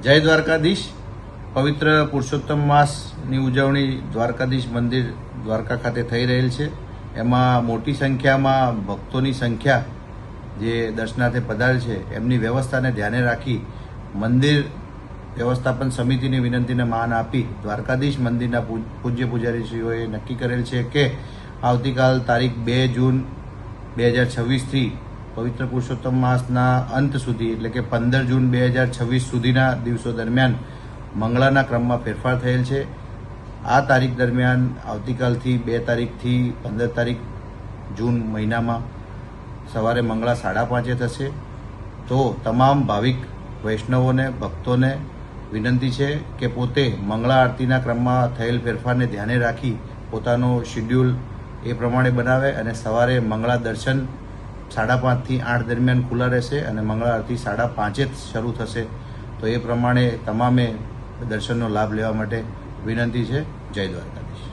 જય દ્વારકાધીશ। પવિત્ર પુરુષોત્તમ માસની ઉજવણી દ્વારકાધીશ મંદિર દ્વારકા ખાતે થઈ રહેલ છે। એમાં મોટી સંખ્યામાં ભક્તોની સંખ્યા જે દર્શનાર્થે પધારેલ છે એમની વ્યવસ્થાને ધ્યાને રાખી મંદિર વ્યવસ્થાપન સમિતિની વિનંતીને માન આપી દ્વારકાધીશ મંદિરના પૂજ્ય પૂજારીશ્રીઓએ નક્કી કરેલ છે કે આવતીકાલ તારીખ 2 જૂન 2026થી પવિત્ર પુરુષોત્તમ માસના અંત સુધી એટલે કે 15 જૂન 2026 સુધીના દિવસો દરમિયાન મંગળાના ક્રમમાં ફેરફાર થયેલ છે। આ તારીખ દરમિયાન આવતીકાલથી 2 તારીખથી 15 તારીખ જૂન મહિનામાં સવારે મંગળા 5:30 થશે। તો તમામ ભાવિક વૈષ્ણવોને ભક્તોને વિનંતી છે કે પોતે મંગળા આરતીના ક્રમમાં થયેલ ફેરફારને ધ્યાને રાખી પોતાનો શિડ્યુલ એ પ્રમાણે બનાવે અને સવારે મંગળા દર્શન 5:30 થી 8 દરમિયાન ખુલ્લા રહેશે અને મંગળા આરતી 5:30 શરૂ થશે। તો એ પ્રમાણે તમામે દર્શનનો લાભ લેવા માટે વિનંતી છે। જય દ્વારકાધીશ।